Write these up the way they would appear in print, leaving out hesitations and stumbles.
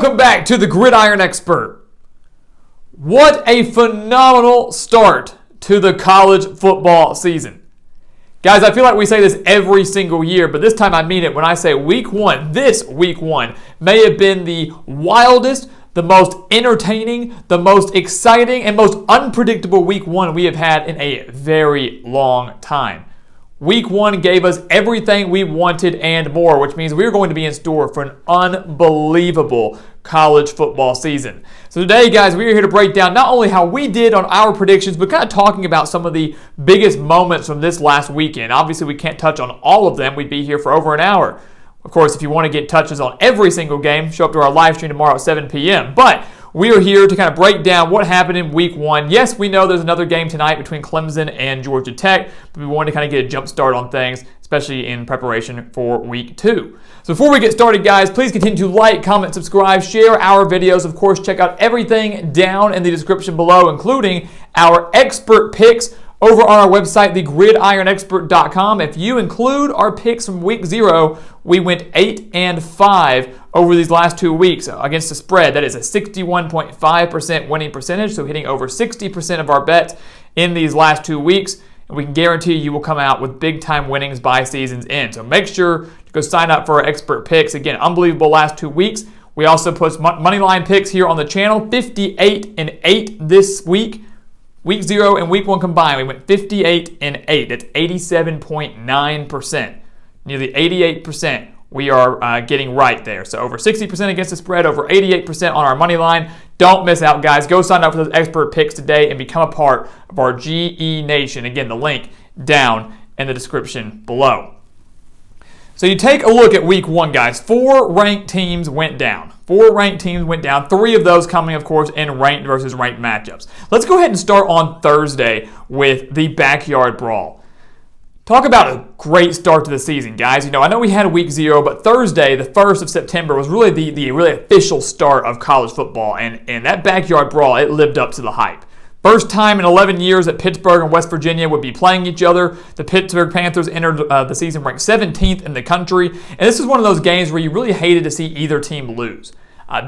Welcome back to the Gridiron Expert. What a phenomenal start to the college football season. Guys, I feel like we say this every single year, but this time I mean it when I say week one. This week one may have been the wildest, the most entertaining, the most exciting, and most unpredictable week one we have had in a very long time. Week one gave us everything we wanted and more, which means we're going to be in store for an unbelievable college football season. So today, guys, we are here to break down not only how we did on our predictions, but kind of talking about some of the biggest moments from this last weekend. Obviously, we can't touch on all of them. We'd be here for over an hour. Of course, if you want to get touches on every single game, show up to our live stream tomorrow at 7 p.m. But we are here to kind of break down what happened in week one. Yes, we know there's another game tonight between Clemson and Georgia Tech, but we wanted to kind of get a jump start on things, especially in preparation for week two. So before we get started, guys, please continue to like, comment, subscribe, share our videos. Of course, check out everything down in the description below, including our expert picks over on our website, thegridironexpert.com. If you include our picks from week 0, we went 8-5 over these last 2 weeks against the spread. That is a 61.5% winning percentage, so hitting over 60% of our bets in these last 2 weeks. And we can guarantee you will come out with big-time winnings by season's end. So make sure to go sign up for our expert picks. Again, unbelievable last 2 weeks. We also put money line picks here on the channel, 58-8 this week. Week 0 and week 1 combined, we went 58-8. That's 87.9%. Nearly 88% we are getting right there. So over 60% against the spread, over 88% on our money line. Don't miss out, guys. Go sign up for those expert picks today and become a part of our GE Nation. Again, the link down in the description below. So you take a look at week 1, guys. 4 ranked teams went down. 4 ranked teams went down. 3 of those coming, of course, in ranked versus ranked matchups. Let's go ahead and start on Thursday with the Backyard Brawl. Talk about a great start to the season, guys. You know, I know we had a week 0, but Thursday, the 1st of September, was really the really official start of college football. And that Backyard Brawl, it lived up to the hype. First time in 11 years that Pittsburgh and West Virginia would be playing each other. The Pittsburgh Panthers entered the season ranked 17th in the country. And this is one of those games where you really hated to see either team lose.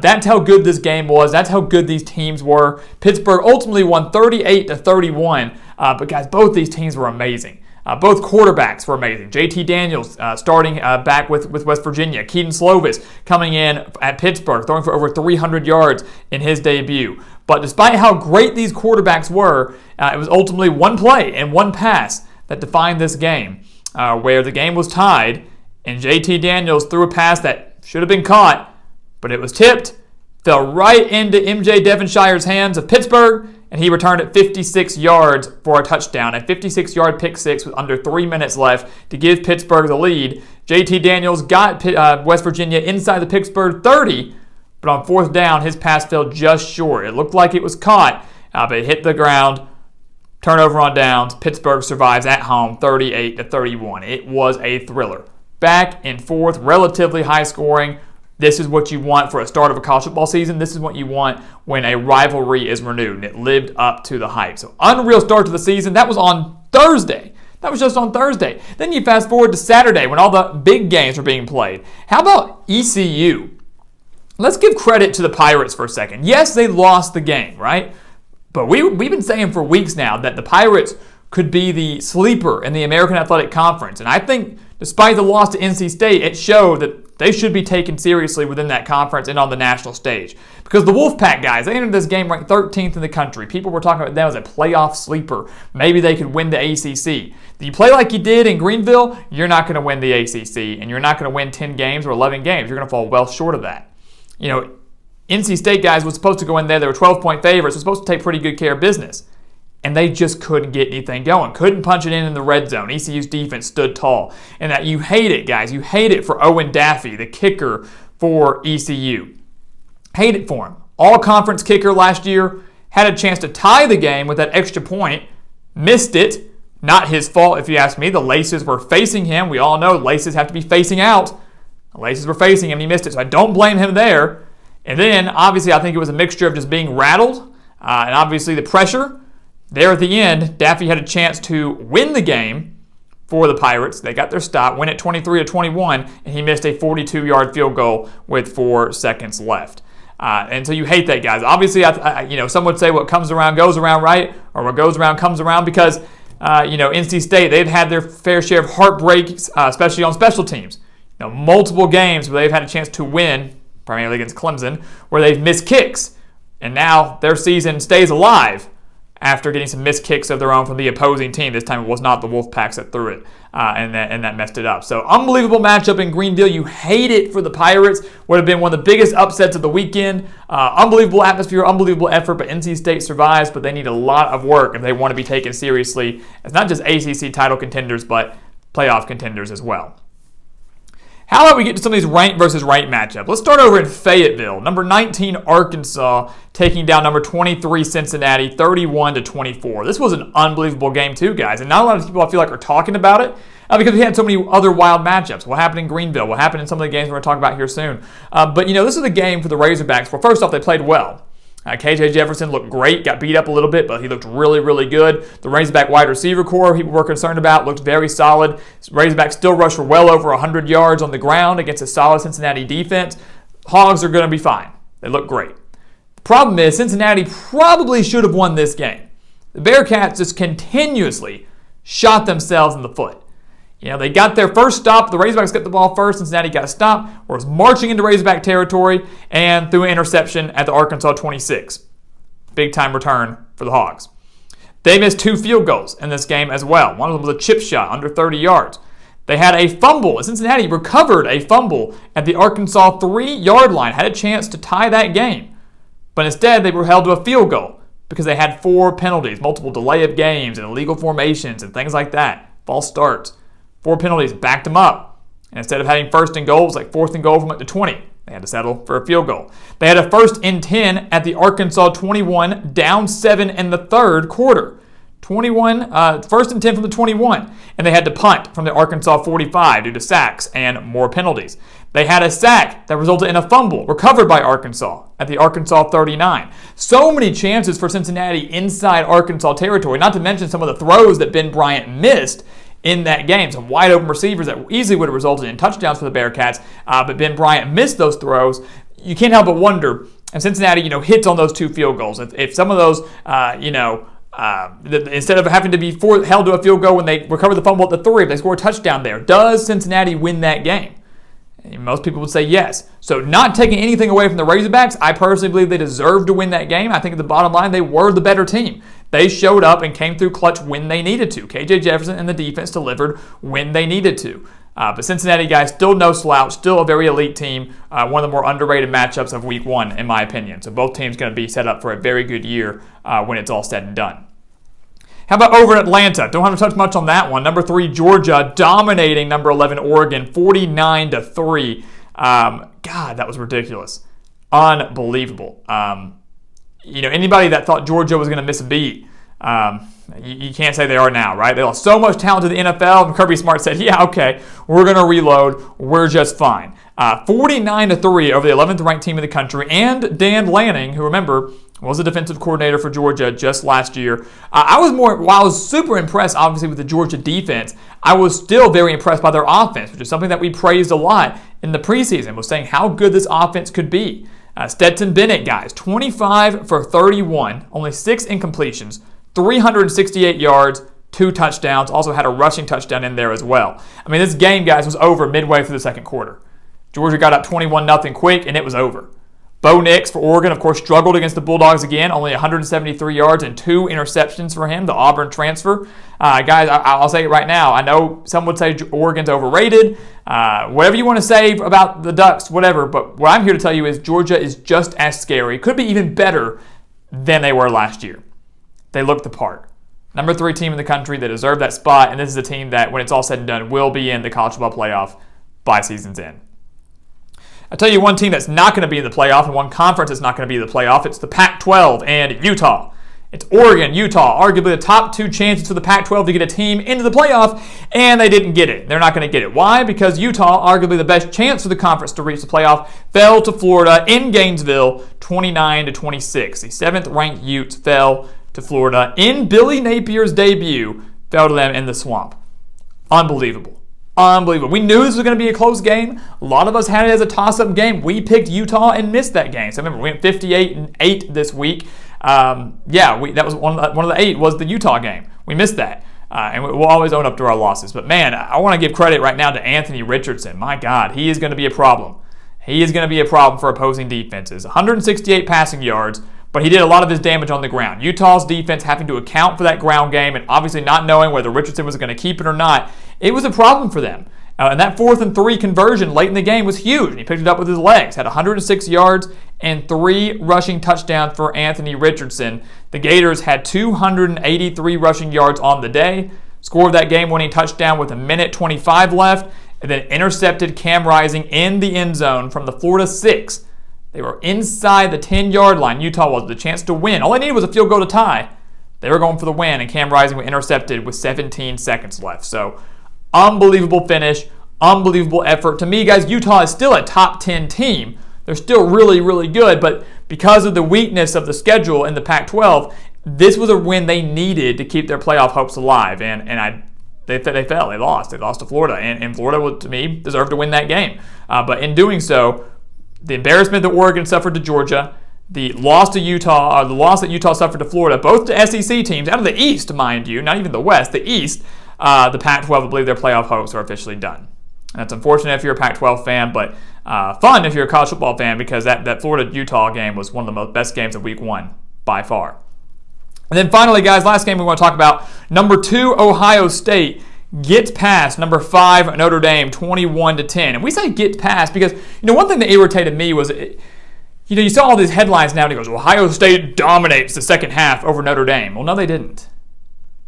That's how good this game was. That's how good these teams were. Pittsburgh ultimately won 38-31. But guys, both these teams were amazing. Both quarterbacks were amazing. JT Daniels starting back with West Virginia. Keaton Slovis coming in at Pittsburgh, throwing for over 300 yards in his debut. But despite how great these quarterbacks were, it was ultimately one play and one pass that defined this game, where the game was tied, and JT Daniels threw a pass that should have been caught, but it was tipped, fell right into MJ Devonshire's hands of Pittsburgh, and he returned it 56 yards for a touchdown. A 56-yard pick six with under 3 minutes left to give Pittsburgh the lead. JT Daniels got West Virginia inside the Pittsburgh 30, but on 4th down, his pass fell just short. It looked like it was caught, but it hit the ground. Turnover on downs. Pittsburgh survives at home 38-31. It was a thriller. Back and forth, relatively high scoring. This is what you want for a start of a college football season. This is what you want when a rivalry is renewed, and it lived up to the hype. So unreal start to the season. That was on Thursday. That was just on Thursday. Then you fast forward to Saturday when all the big games were being played. How about ECU? Let's give credit to the Pirates for a second. Yes, they lost the game, right? But we've been saying for weeks now that the Pirates could be the sleeper in the American Athletic Conference. And I think despite the loss to NC State, it showed that they should be taken seriously within that conference and on the national stage. Because the Wolfpack guys, they entered this game ranked 13th in the country. People were talking about them as a playoff sleeper. Maybe they could win the ACC. If you play like you did in Greenville, you're not going to win the ACC. And you're not going to win 10 games or 11 games. You're going to fall well short of that. You know, NC State guys was supposed to go in there. They were 12-point favorites. Were supposed to take pretty good care of business. And they just couldn't get anything going. Couldn't punch it in the red zone. ECU's defense stood tall. And that you hate it, guys. You hate it for Owen Daffy, the kicker for ECU. Hate it for him. All-conference kicker last year. Had a chance to tie the game with that extra point. Missed it. Not his fault, if you ask me. The laces were facing him. We all know laces have to be facing out. The laces were facing him, and he missed it. So I don't blame him there. And then, obviously, I think it was a mixture of just being rattled and obviously the pressure. There at the end, Daffy had a chance to win the game for the Pirates. They got their stop, win it 23-21, and he missed a 42-yard field goal with 4 seconds left. And so you hate that, guys. Obviously, some would say what comes around goes around, right? Or what goes around comes around, because NC State, they've had their fair share of heartbreaks, especially on special teams. Multiple games where they've had a chance to win, primarily against Clemson, where they've missed kicks. And now their season stays alive after getting some missed kicks of their own from the opposing team. This time it was not the Wolfpacks that threw it, and that messed it up. So unbelievable matchup in Greenville. You hate it for the Pirates. Would have been one of the biggest upsets of the weekend. Unbelievable atmosphere, unbelievable effort, but NC State survives, but they need a lot of work if they want to be taken seriously as not just ACC title contenders, but playoff contenders as well. How about we get to some of these ranked versus ranked matchups? Let's start over in Fayetteville. Number 19, Arkansas, taking down number 23, Cincinnati, 31-24. This was an unbelievable game too, guys. And not a lot of people, I feel like, are talking about it because we had so many other wild matchups. What happened in Greenville? What happened in some of the games we're going to talk about here soon? But this is a game for the Razorbacks. Well, first off, they played well. KJ Jefferson looked great, got beat up a little bit, but he looked really, really good. The Razorback wide receiver core people were concerned about looked very solid. Razorbacks still rushed for well over 100 yards on the ground against a solid Cincinnati defense. Hogs are going to be fine. They look great. The problem is Cincinnati probably should have won this game. The Bearcats just continuously shot themselves in the foot. They got their first stop. The Razorbacks got the ball first. Cincinnati got a stop, was marching into Razorback territory, and threw an interception at the Arkansas 26. Big time return for the Hogs. They missed 2 field goals in this game as well. One of them was a chip shot under 30 yards. They had a fumble. Cincinnati recovered a fumble at the Arkansas 3-yard line, had a chance to tie that game. But instead, they were held to a field goal because they had 4 penalties, multiple delay of games and illegal formations and things like that, false starts. 4 penalties, backed them up. And instead of having 1st and goal, it was like 4th and goal from up to 20. They had to settle for a field goal. They had a 1st and 10 at the Arkansas 21, down 7 in the 3rd quarter. 1st and 10 from the 21. And they had to punt from the Arkansas 45 due to sacks and more penalties. They had a sack that resulted in a fumble recovered by Arkansas at the Arkansas 39. So many chances for Cincinnati inside Arkansas territory, not to mention some of the throws that Ben Bryant missed in that game. Some wide open receivers that easily would have resulted in touchdowns for the Bearcats, but Ben Bryant missed those throws. You can't help but wonder if Cincinnati, hits on those 2 field goals. If some of those, instead of having to be held to a field goal when they recover the fumble at the 3, if they score a touchdown there, does Cincinnati win that game? And most people would say yes. So not taking anything away from the Razorbacks, I personally believe they deserve to win that game. I think at the bottom line, they were the better team. They showed up and came through clutch when they needed to. KJ Jefferson and the defense delivered when they needed to. But Cincinnati, guys, still no slouch, still a very elite team. One of the more underrated matchups of week 1, in my opinion. So both teams going to be set up for a very good year when it's all said and done. How about over in Atlanta? Don't have to touch much on that one. Number 3, Georgia, dominating number 11, Oregon, 49-3. God, that was ridiculous. Unbelievable. Anybody that thought Georgia was going to miss a beat, you can't say they are now, right? They lost so much talent to the NFL, and Kirby Smart said, yeah, okay, we're going to reload. We're just fine. 49-3 over the 11th ranked team in the country, and Dan Lanning, who, remember, was the defensive coordinator for Georgia just last year. While I was super impressed, obviously, with the Georgia defense, I was still very impressed by their offense, which is something that we praised a lot in the preseason, was saying how good this offense could be. Stetson Bennett, guys, 25 for 31, only 6 incompletions, 368 yards, 2 touchdowns, also had a rushing touchdown in there as well. I mean, this game, guys, was over midway through the 2nd quarter. Georgia got up 21-0 quick, and it was over. Bo Nix for Oregon, of course, struggled against the Bulldogs again. Only 173 yards and 2 interceptions for him, the Auburn transfer. Guys, I'll say it right now. I know some would say Oregon's overrated. Whatever you want to say about the Ducks, whatever. But what I'm here to tell you is Georgia is just as scary. Could be even better than they were last year. They look the part. Number 3 team in the country. They deserve that spot. And this is a team that, when it's all said and done, will be in the college football playoff by season's end. I'll tell you one team that's not going to be in the playoff and one conference that's not going to be in the playoff. It's the Pac-12 and Utah. It's Oregon, Utah, arguably the top 2 chances for the Pac-12 to get a team into the playoff, and they didn't get it. They're not going to get it. Why? Because Utah, arguably the best chance for the conference to reach the playoff, fell to Florida in Gainesville, 29-26. The 7th-ranked Utes fell to Florida in Billy Napier's debut, fell to them in the swamp. Unbelievable. unbelievable. We knew this was going to be a close game. A lot of us had it as a toss-up game. We picked Utah and missed that game. So remember, we went 58-8 this week. That was one of the 8 was the Utah game. We missed that. And we'll always own up to our losses. But man, I want to give credit right now to Anthony Richardson. My God, he is going to be a problem. He is going to be a problem for opposing defenses. 168 passing yards, but he did a lot of his damage on the ground. Utah's defense having to account for that ground game and obviously not knowing whether Richardson was going to keep it or not, it was a problem for them. And that 4th and 3 conversion late in the game was huge. He picked it up with his legs, had 106 yards and 3 rushing touchdowns for Anthony Richardson. The Gators had 283 rushing yards on the day, scored that game-winning touchdown with 1:25 left, and then intercepted Cam Rising in the end zone from the Florida 6. They were inside the 10-yard line. Utah was the chance to win. All they needed was a field goal to tie. They were going for the win, and Cam Rising was intercepted with 17 seconds left. So, unbelievable finish, unbelievable effort. To me, guys, Utah is still a top 10 team. They're still really, really good, but because of the weakness of the schedule in the Pac-12, this was a win they needed to keep their playoff hopes alive, they fell. They lost. They lost to Florida, and Florida, to me, deserved to win that game. But in doing so, the embarrassment that Oregon suffered to Georgia, the loss to Utah, the loss that Utah suffered to Florida, both to SEC teams out of the East, mind you, not even the West, the East. The Pac-12, I believe their playoff hopes are officially done. And that's unfortunate if you're a Pac-12 fan, but fun if you're a college football fan, because that Florida-Utah game was one of the best games of Week 1 by far. And then finally, guys, last game we want to talk about, number 2 Ohio State gets past number 5 Notre Dame 21-10. And we say get past because, one thing that irritated me was, you saw all these headlines now and it goes, Ohio State dominates the second half over Notre Dame. Well, no, they didn't.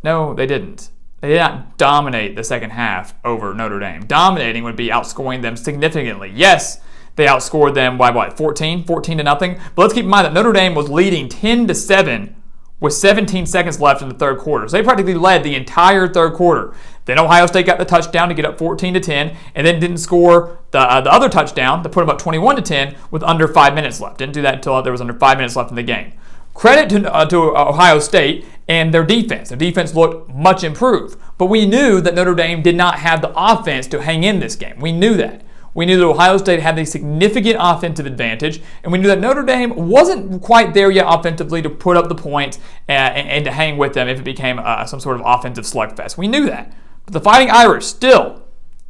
No, they didn't. They did not dominate the second half over Notre Dame. Dominating would be outscoring them significantly. Yes, they outscored them by 14 to nothing. But let's keep in mind that Notre Dame was leading 10-7 with 17 seconds left in the third quarter. So they practically led the entire third quarter. Then Ohio State got the touchdown to get up 14-10, and then didn't score the other touchdown to put them up 21-10 with under 5 minutes left. Didn't do that until there was under 5 minutes left in the game. Credit to Ohio State and their defense. Their defense looked much improved. But we knew that Notre Dame did not have the offense to hang in this game. We knew that. We knew that Ohio State had a significant offensive advantage, and we knew that Notre Dame wasn't quite there yet offensively to put up the points and to hang with them if it became some sort of offensive slugfest. We knew that. But the Fighting Irish still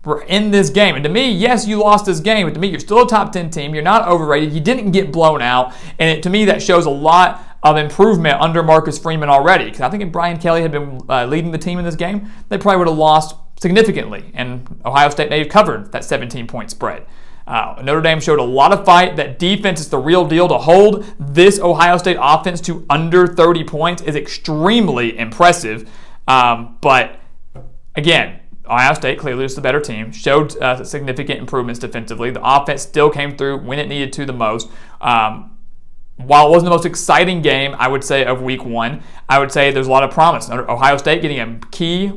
were in this game. And to me, yes, you lost this game, but to me, you're still a top 10 team. You're not overrated. You didn't get blown out. And to me, that shows a lot of improvement under Marcus Freeman already. Because I think if Brian Kelly had been leading the team in this game, they probably would have lost significantly. And Ohio State may have covered that 17-point spread. Notre Dame showed a lot of fight. That defense is the real deal. To hold this Ohio State offense to under 30 points is extremely impressive. But again, Ohio State clearly is the better team, showed significant improvements defensively. The offense still came through when it needed to the most. While it wasn't the most exciting game, I would say, of Week 1, I would say there's a lot of promise. Ohio State getting a key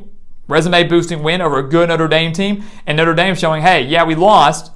resume-boosting win over a good Notre Dame team, and Notre Dame showing, hey, yeah, we lost,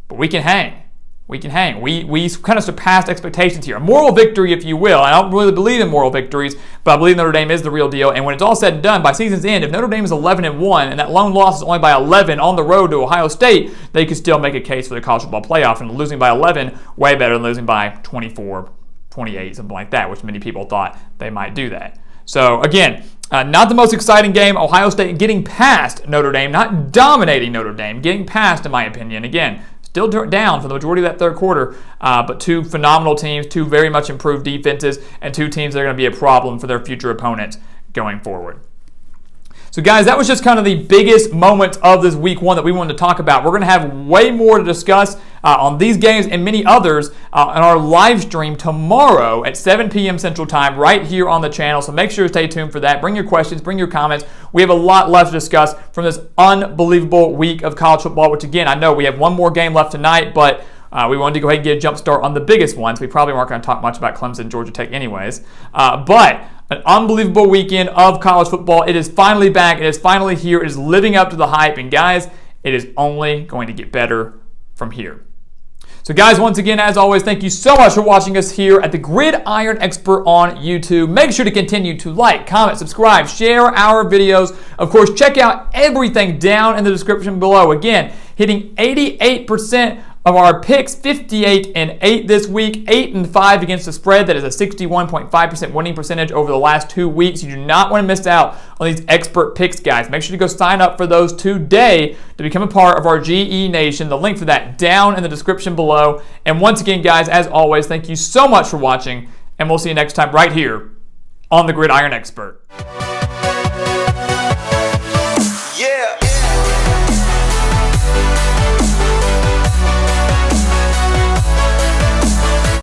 but we can hang. We can hang. We kind of surpassed expectations here. A moral victory, if you will. I don't really believe in moral victories, but I believe Notre Dame is the real deal. And when it's all said and done, by season's end, if Notre Dame is 11-1 and that lone loss is only by 11 on the road to Ohio State, they could still make a case for the college football playoff. And losing by 11, way better than losing by 24, 28, something like that, which many people thought they might do that. So again, not the most exciting game. Ohio State getting past Notre Dame, not dominating Notre Dame, getting past, in my opinion. Again, still down for the majority of that third quarter, but two phenomenal teams, two very much improved defenses, and two teams that are going to be a problem for their future opponents going forward. So guys, that was just kind of the biggest moments of this Week 1 that we wanted to talk about. We're going to have way more to discuss on these games and many others on our live stream tomorrow at 7 p.m. Central Time right here on the channel. So make sure to stay tuned for that. Bring your questions, bring your comments. We have a lot left to discuss from this unbelievable week of college football, which again, I know we have one more game left tonight, but we wanted to go ahead and get a jump start on the biggest ones. We probably weren't going to talk much about Clemson, Georgia Tech anyways. But an unbelievable weekend of college football. It is finally back. It is finally here. It is living up to the hype. And guys, it is only going to get better from here. So guys, once again, as always, thank you so much for watching us here at the Gridiron Expert on YouTube. Make sure to continue to like, comment, subscribe, share our videos. Of course, check out everything down in the description below. Again, hitting 88% of our picks, 58-8 this week, 8-5 against the spread. That is a 61.5% winning percentage over the last 2 weeks. You do not want to miss out on these expert picks, guys. Make sure to go sign up for those today to become a part of our GE Nation. The link for that down in the description below. And once again, guys, as always, thank you so much for watching, and we'll see you next time right here on the Gridiron Expert.